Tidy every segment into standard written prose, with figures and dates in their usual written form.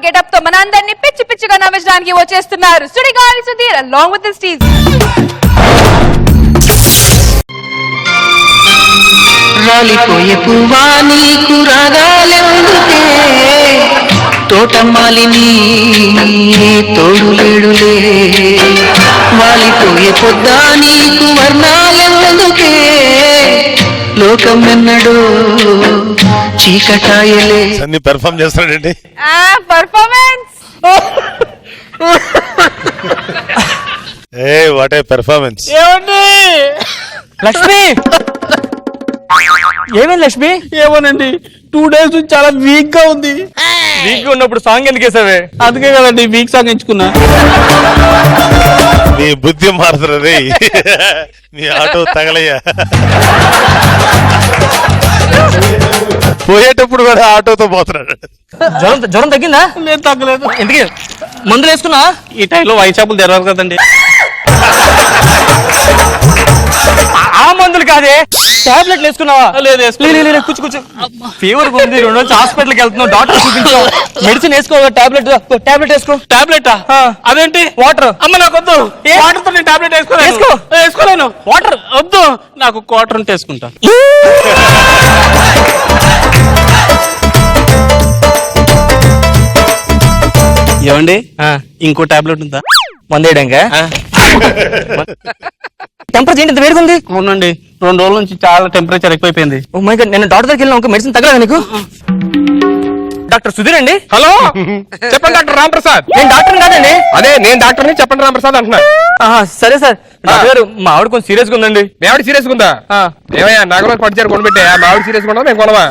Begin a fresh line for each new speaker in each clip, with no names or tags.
Getup తో మనందరినీ పిచ్చి పిచ్చిగా నవ్వించడానికి వచ్చేస్తున్నారు Sudigali Sudheer along with his team.
రాలిపోయే పువ్వా నీకు రాగాలెందుకే తోటమాలిని తోడులేడులే వాలిపోయే పొద్దా నీకు వర్ణాలెందుకే లోకం ఎన్నడో చీకటాయలే
అన్ని పెర్ఫార్మ్ చేస్తాడండి.
Performance
A what a performance.
ఏమండి
లక్ష్మి ఏమైంది లక్ష్మి?
ఏమోనండి 2 days నుంచి చాలా వీక్ గా ఉంది.
వీక్ గా ఉన్నప్పుడు సాంగ్ ఎందుకు వేసావే?
అందుకే కదండి వీక్ సాంగ్ ఎంచుకున్నా.
నీ బుద్ధి మారుతున్నది. నీ ఆటో తగలయ్యా. పోయేటప్పుడు కూడా ఆటోతో పోతున్నాడు.
జ్వరం తగ్గిందా?
లేదు తగ్గలేదు.
ఎందుకు మందులు వేసుకున్నా?
ఈ టైంలో వైన్ షాపులు తెరవాలి కదండి.
ఆ మందులు కాదే, టాబ్లెట్లు వేసుకున్నావా?
లేదు
కూర్చు ఫీవర్ ఉంది, 2 రోజులు హాస్పిటల్కి వెళ్తున్నావు, డాక్టర్ చూపించావు, మెడిసిన్ వేసుకో, టాబ్లెట్ వేసుకో.
టాబ్లెటా? అదేంటి?
వాటర్.
అమ్మ నాకు వద్దు. వాటర్ తో నేను టాబ్లెట్ వేసుకోలేను.
వాటర్
వద్దు, నాకు క్వార్టర్ ఉంటే వేసుకుంటా. ఏమండి ఇంకో టాబ్లెట్ ఉందా?
మందేయడంగా టెంపరేచర్ ఏంటి ఇంత వేడిగా ఉంది?
అవునండి 2 రోజుల నుంచి చాలా టెంపరేచర్ ఎక్కువైపోయింది.
ఓ మై గాడ్, నేను డాక్టర్ దగ్గరికి వెళ్ళిన మెడిసిన్ తగ్గదా నీకు? డాక్టర్ సుధీర్ అండి.
హలో చెప్పండి డాక్టర్ రాంప్రసాద్.
నేను డాక్టర్ కాదండి.
అదే నేను డాక్టర్ని, చెప్పండి రాంప్రసాద్ అంటున్నా.
సరే సార్. డాక్టర్ గారు మా ఆవిడ కొంచెం సీరియస్ గా ఉందండి.
మీ ఆవిడ సీరియస్ గా ఉందా? ఏమయ్యా నగరం పట్టుచారు కొనిపెట్టే మా ఆవిడ సీరియస్ గా ఉండదా మేము కొనవా?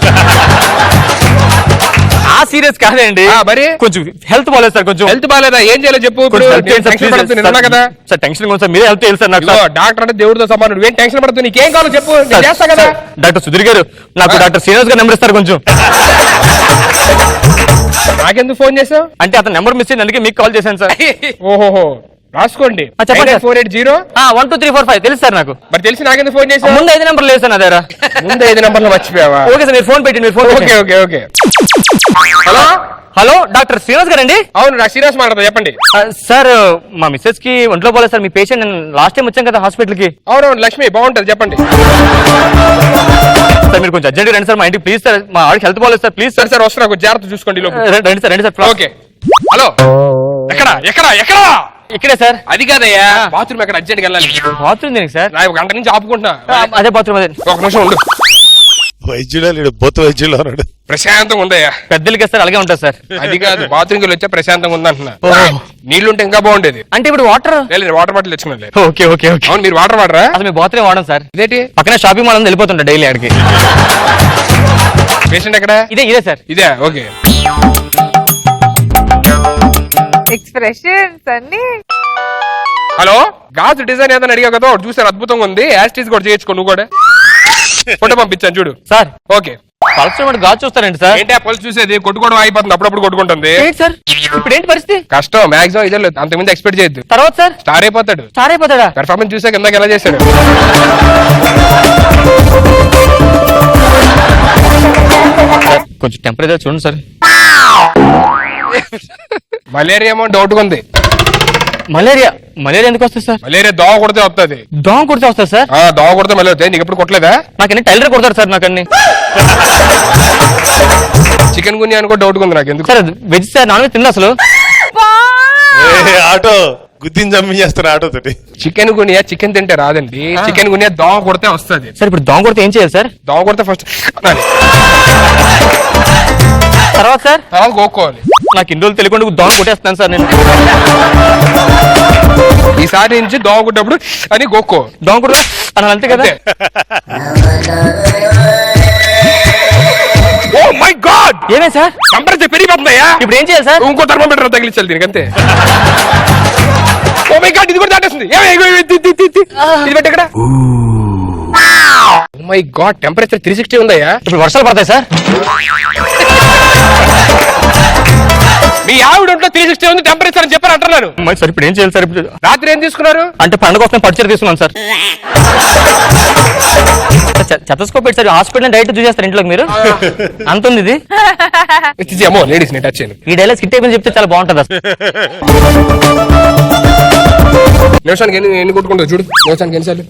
ఆ సీరియస్ కాదండి,
మరి
కొంచెం హెల్త్ బాగాలేదు సార్. కొంచెం
హెల్త్ బాగాలేదా? ఏం చేయాలో చెప్పు. నిన్నా కదా
సార్, టెన్షన్ సార్, మీరే హెల్ప్ చేయాలి సార్ నాకు.
డాక్టర్ అంటే దేవుడితో సమానం, నువ్వేం టెన్షన్ పడుతుంది, నీకేం కావాలో చెప్పు, నేను చేస్తా కదా.
డాక్టర్ సుధీర్ గారు నాకు డాక్టర్ శ్రీనివాస్ గారు నెంబర్ ఇస్తారు కొంచెం?
నాకెందుకు ఫోన్ చేసావు?
అంటే అతను నెంబర్ మిస్ అయింది, అందుకే మీకు కాల్ చేశాను సార్.
ఓహో రాసుకోండి.
చెప్పండి.
480
1 2 3 4 5 తెలుసు సార్ నాకు.
మరి తెలిసి నాకెందుకు ఫోన్ చేసావు?
ముందు 5 నెంబర్ లేదు సార్ నా దగ్గర.
ముందు 5 నెంబర్లు మర్చిపోయావా?
ఓకే సార్, మీరు ఫోన్ పెట్టి మీరు phone.
Okay hello
hello doctor Srinivas గారండి?
అవును నా శ్రీనివాస్ మాట్లాడతా, చెప్పండి.
సార్ మా మిస్సెస్ కి ఒంట్లో పోలేదు సార్. మీ పేషెంట్ లాస్ట్ టైం వచ్చాం కదా హాస్పిటల్ కి.
అవునవును లక్ష్మి బాగుంటది, చెప్పండి.
సార్ మీరు కొంచెం అర్జెంట్ రండి సార్ మా ఇంటికి ప్లీజ్ సార్. మా ఆవిడకి హెల్త్ బాగాలేదు సార్ ప్లీజ్.
సరే వస్తున్నా, జాగ్రత్త చూసుకోండి.
రండి సార్.
ఓకే హలో ఎక్కడ
ఇక్కడే సార్.
అది కాదయ్యా, బాత్రూమ్ ఎక్కడ అర్జెంట్కి వెళ్ళాలి.
బాత్రూమ్ దేనికి సార్?
నా 1 గంట నుంచి ఆపుకుంటున్నా.
అదే బాత్రూమ్. అదే
ఒక నిమిషం ఉండు.
వైద్యుడు లేడు, బొత్త వైద్యుల్లో ఉన్నాడు.
ప్రశాంతంగా ఉందయ్యా.
పెద్దలకి సార్ అలాగే ఉంటుంది సార్.
అది కాదు, బాత్రూమ్కి వచ్చా ప్రశాంతంగా ఉందంటున్నా. నీళ్లుంటే ఇంకా బాగుండేది.
అంటే ఇప్పుడు వాటర్
లేదు, వాటర్ బాటిల్ తెచ్చుకున్నాను.
ఓకే.
అవును మీరు వాటర్ వాడరా?
అసలు మీ బాత్రూమ్ వాడడం సార్.
ఇదేంటి?
పక్కన షాపింగ్ మాల్ వెళ్ళిపోతుంటా డైలీ ఆడికి.
పేషెంట్ ఎక్కడ?
ఇదే సార్.
ఇదే ఓకే.
ఎక్స్ప్రెషన్స్ అన్ని.
హలో గాజు డిజైన్ ఏదైనా అడిగా కదా, ఒకటి చూసాను అద్భుతంగా ఉంది. యాస్టీస్ కూడా చేయొచ్చుకో నువ్వు కూడా. ఫోటో పంపించాను చూడు
సార్.
ఓకే.
పల్స్ గాజు చూస్తారండి సార్?
ఏంటి ఆ పల్స్ చూసేది? కొట్టుకోవడం అయిపోతుంది, అప్పుడప్పుడు కొట్టుకుంటుంది
సార్. ఇప్పుడు ఏంటి పరిస్థితి?
కష్టం, మాక్సిమం ఇదే లేదు, అంతకుముందు ఎక్స్పెక్ట్ చేయొద్దు.
తర్వాత సార్
స్టార్ అయిపోతాడు. పెర్ఫార్మెన్స్ చూసా కిందకి ఎలా చేశాడు.
కొంచెం టెంపరేచర్ చూడండి సార్.
మలేరియా ఏమో డౌట్ ఉంది.
మలేరియా ఎందుకు వస్తుంది సార్?
మలేరియా దోమ కొడితే వస్తుంది.
దోమ కొడితే వస్తుంది సార్?
దోమ కొడితే మళ్ళీ వస్తాయి. నీకు ఎప్పుడు కొట్టలేదా?
నాకన్నీ టైలర్ కొడతారు సార్. నాకన్నీ
చికెన్ గున్యా అని కూడా డౌట్ ఉంది నాకు. ఎందుకు
sir? Veg sir, non veg తిందా అసలు?
ఆటో గుద్దిని జమ్మి చేస్తారు ఆటో తోటి.
చికెన్ గునియా చికెన్ తింటే రాదండి. చికెన్ గునియా దోమ కొడితే వస్తుంది
సార్. ఇప్పుడు దోమ కొడితే ఏం చేయాలి సార్?
దోమ కొడితే ఫస్ట్
తర్వాత సార్
గోక్కోవాలి.
నాకు ఇన్ని రోజులు తెలియకుండా దోమ కొట్టేస్తాను సార్ నేను.
ఈసారి నుంచి దోమ కొట్టినప్పుడు అని గోక్కో.
దోమ కొట్టు అని అంతే కదా?
ఓ మై గాడ్,
ఏమే సార్?
టెంపరేచర్ పెరిగిపోతుందయ్యా.
ఇప్పుడు ఏం చేయాలి సార్?
ఇంకో థర్మోమీటర్ తగిలించాలి దీనికి అంతే. ఓ మై గాడ్, ఇది కూడా దాటేస్తుంది. ఇది పెట్టి ఇక్కడ. ఓ మై గాడ్, టెంపరేచర్ 360 ఉందయ్యా.
ఇప్పుడు వర్షాలు పడతాయి సార్?
మీ ఆవిడ ఒంట్లో 360 ఉంది టెంపరేచర్ అని చెప్పారు అంటున్నారు.
మరి సార్ ఇప్పుడు ఏం చేయాలి సార్? ఇప్పుడు
రాత్రి ఏం తీసుకున్నారు?
అంటే పండుగ వస్తున్న పట్టుచీర తీసుకున్నాను సార్. చెతస్కోప్ పెట్టి సార్ హాస్పిటల్ డైరెక్ట్ చూసేస్తారు ఇంట్లోకి మీరు. అంత ఉంది ఇది.
అమ్మో లేడీస్ ని టచ్ చేయను.
ఈ డైలాగ్ హిట్ అయిపోయింది చెప్తే చాలా బాగుంటుంది అసలు.
నిమిషానికి ఎన్ని కొట్టుకుంటావు చూడు. నిమిషానికి ఎన్నిసార్లు?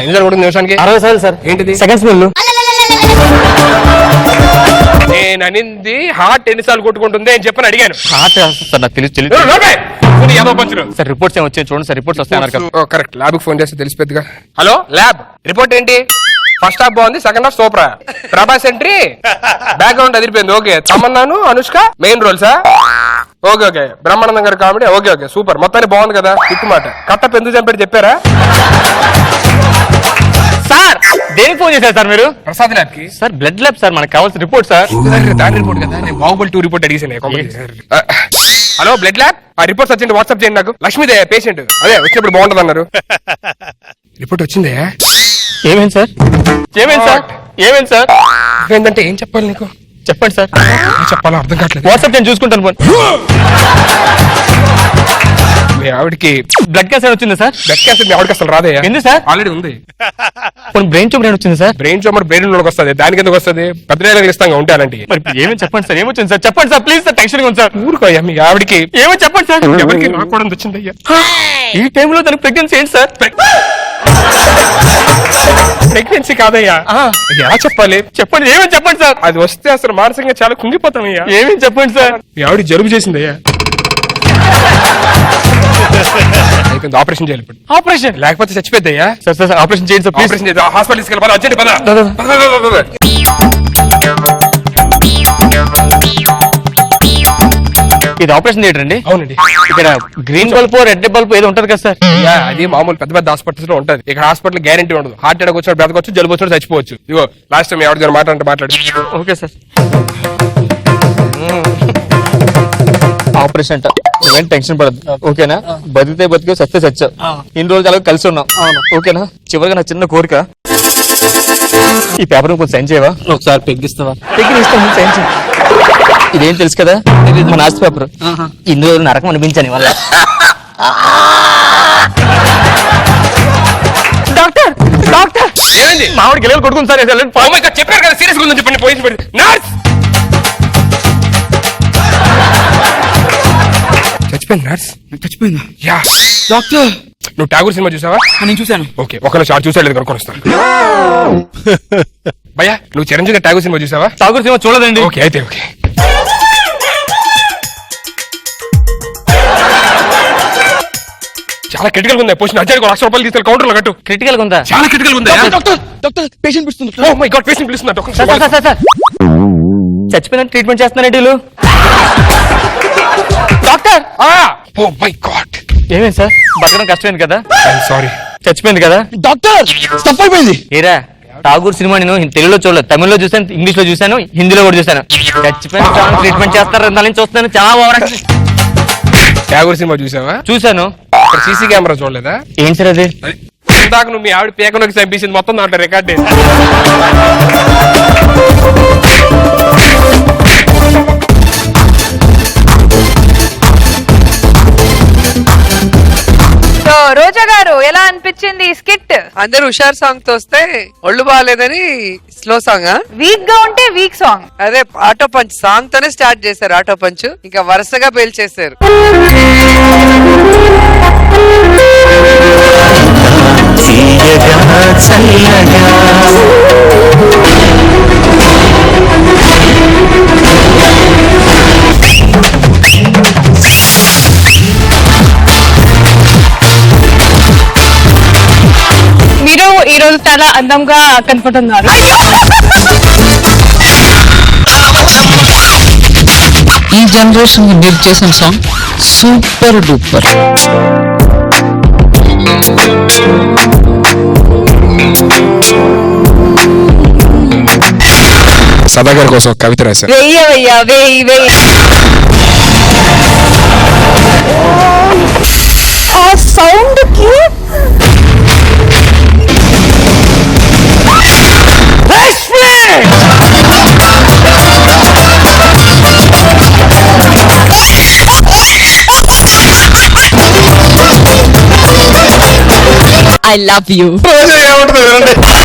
ఎన్నిసార్లు కొడుతుంది నిమిషానికి?
60 సార్లు సార్.
ఏంటిది?
Seconds mill.
నేను అనింది హార్ట్ ఎన్నిసార్లు కొట్టుకుంటుంది అని చెప్పని అడిగాను.
హార్ట్ సార్ నాకు తెలియదు. సార్ రిపోర్ట్స్ ఏమి వచ్చాయి చూడండి సార్. రిపోర్ట్స్ వస్తాయన్నారు కదా.
కరెక్ట్. ల్యాబ్ ఫోన్ చేస్తే తెలిసిపోద్దిగా. హలో ల్యాబ్, రిపోర్ట్ ఏంటి? ఫస్ట్ హాఫ్ బాగుంది, second half super. Prabhas entry background అదిరిపోయింది. ఓకే. తమన్నాను అనుష్క మెయిన్ రోల్సా? Okay okay. బ్రహ్మానందం గారి కామెడీ ఓకే ఓకే సూపర్. మొత్తాన్ని బాగుంది కదా. ఇట్టు మాట కట్టప్ ఎందుకు చంపాడు చెప్పారా?
సార్ దేనికి ఫోన్ చేశారు సార్ మీరు?
ప్రసాద్ ల్యాబ్ కి.
సార్ బ్లడ్ ల్యాబ్ సార్, మనకు కావాల్సిన రిపోర్ట్ సార్.
దాని రిపోర్ట్ కదా. నేను బాహుబలి 2 రిపోర్ట్ అడిగేసాను. హలో బ్లడ్ ల్యాబ్, ఆ రిపోర్ట్స్ వచ్చింది వాట్సాప్ చేయండి నాకు. లక్ష్మీదే పేషెంట్, అదే వచ్చినప్పుడు బాగుంటది అన్నారు. రిపోర్ట్ వచ్చిందే.
ఏమైంది సార్? ఏమైంది సార్? ఏమైంది సార్?
ఏంటంటే ఏం చెప్పాలి నీకు?
చెప్పండి సార్.
చెప్పాలో అర్థం కావట్లేదు.
వాట్సాప్ నేను చూసుకుంటాను.
మీ ఆవిడకి
బ్లడ్ క్యాన్సర్ వచ్చింది సార్.
బ్లడ్ క్యాన్సర్ మీ ఆవిడకి అసలు రాదయ్యా.
ఎందుకు సార్?
ఆల్రెడీ ఉంది.
బ్రెయిన్ ట్యూమర్ వచ్చింది సార్.
బ్రెయిన్ ట్యూమర్ బ్రెయిన్ లోకి వస్తుంది. దానికి ఎందుకు వస్తుంది? పెద్దగా ఇస్తాంగా ఉంటే అలాంటి.
మరి ఏమని చెప్పండి సార్? ఏమొచ్చింది సార్? చెప్పండి సార్ ప్లీజ్ సార్. టెన్షన్ ఉంది సార్.
ఊరుకోయ్యా. మీ ఆవిడకి
ఏమని చెప్పండి సార్.
ఎవరికి రాకూడదు వచ్చిందయ్యా.
ఈ టైంలో తనకు ప్రెగ్నెన్సీ ఏంటి సార్?
ప్రెగ్నెన్సీ కాదయ్యా. ఎలా చెప్పాలి?
చెప్పండి. ఏమని చెప్పండి సార్.
అది వస్తే అసలు మానసికంగా చాలా కుంగిపోతామయ్యా.
ఏమని చెప్పండి సార్.
మీ ఆవిడ జలుబు చేసిందయ్యా. అయిపోయింది. ఆపరేషన్ చేయాలి ఇప్పుడు.
ఆపరేషన్
లేకపోతే చచ్చిపోద్దయ్యా.
సార్ సార్ ఆపరేషన్ చేయండి సార్ ప్లీజ్.
ఆపరేషన్ చేద్దాం. హాస్పిటల్ తీసుకెళ్ళి అర్జెంట్ పద.
ఇది ఆపరేషన్ థియేటర్ అండి.
అవునండి.
ఇక్కడ గ్రీన్ బల్బ్ రెడ్ బల్బ్ ఏదో ఉంటది కదా సార్.
అది మామూలు పెద్ద పెద్ద హాస్పిటల్స్ లో ఉంటది. ఇక్కడ హాస్పిటల్ గ్యారంటీ ఉండదు. హార్ట్ అటాక్ వచ్చినప్పుడు బ్రతకొచ్చు, జలుబు వచ్చినప్పుడు చచ్చిపోవచ్చు. ఇగో లాస్ట్ టైం ఎవరి మాట్లాడు.
Okay sir. ఆపరేషన్ అంట. నువ్వేం టెన్షన్ పడద్దు ఓకేనా? బతికితే బతికే సస్తే సచ్చావు. ఇన్ని రోజులు అలాగే కలిసి ఉన్నాం ఓకేనా? చివరిగా నా చిన్న కోరిక, ఈ పేపర్ కొంచెం సైన్ చేయవా?
ఒకసారి పెగ్గిస్తావా?
ఇస్తాను సైన్ చేయి. ఇదేం తెలుసు కదా, మన ఆస్తి పేపర్. ఇన్ని రోజులు నరకం అనిపించాను వల్ల. డాక్టర్ డాక్టర్
ఏమైంది?
మామిడి గిల్లలు కొట్టుకుంది సార్.
చెప్పారు కదా సీరియస్ ఉందని చెప్పండి. పోయించి నర్స్ చచ్చిపోయింది. నర్స్
చచ్చిపోయిందా?
యా.
డాక్టర్
నువ్వు ఠాగూర్ సినిమా చూసావా?
నేను చూశాను.
ఓకే ఒకళ్ళు షార్ట్ చూసాడు లేదు కనుక్కొని వస్తాను. భయ్యా నువ్వు చిరంజీవి ఠాగూర్ సినిమా చూసావా?
ఠాగూర్ సినిమా చూడదండి.
ఓకే అయితే ఓకే. చాలా క్రిటికల్ ఉంది. పోషన్ అర్జెంట్ ₹1,00,000 తీసుకెళ్ళి కౌంటర్ లో కట్టు.
క్రిటికల్ ఉందా?
చాలా క్రిటికల్ ఉంది.
డాక్టర్ డాక్టర్ పేషెంట్ పిలుస్తుంది.
ఓ మై గాడ్ పేషెంట్ పిలుస్తున్నారు.
సార్ సార్ సార్ సార్ చచ్చిపోయిన ట్రీట్మెంట్ చేస్తున్నారండి వీళ్ళు. డాక్టర్
ఓ మై గాడ్
ఏమైంది సార్? బతకడం కష్టమైంది కదా.
సారీ
చచ్చిపోయింది కదా.
డాక్టర్ స్టఫ్ అయిపోయింది.
ఏరా ఠాగూర్ సినిమా నేను తెలుగులో చూడలేదు, తమిళ్లో చూసాను, ఇంగ్లీష్ లో చూసాను, హిందీలో కూడా చూసాను. చచ్చిపోయిన ట్రీట్మెంట్ చేస్తారు దాని చూస్తాను. చాలా ఓవర్.
ఠాగూర్ సినిమా చూసావా?
చూసాను.
అక్కడ సీసీ కెమెరా చూడలేదా?
ఏం సార్ అది?
ఇందాక నువ్వు మీ ఆవిడ పేకలోకి చంపేసింది మొత్తం దాంట్లో రికార్డ్.
రోజా గారు ఎలా అనిపించింది ఈ స్కిట్?
అందరు హుషార్ సాంగ్ తో వస్తే ఒళ్ళు బాగాలేదని స్లో సాంగ్.
వీక్ గా ఉంటే వీక్ సాంగ్.
అదే ఆటో పంచ్ సాంగ్ తోనే స్టార్ట్ చేశారు. ఆటో పంచ్ ఇంకా వరుసగా పేల్చేశారు.
మీరు ఈ రోజు చాలా అందంగా కనపడుతున్నారు.
ఈ జనరేషన్ మీరు చేసిన సాంగ్ సూపర్ డూపర్.
సదా గారి కోసం కవిత రాశారు.
వెయ్యవయ్యా వెయ్యి వెయ్యి. ఆ సౌండ్ కి
I love you.
రోజా ఏమంటుందో వినండి.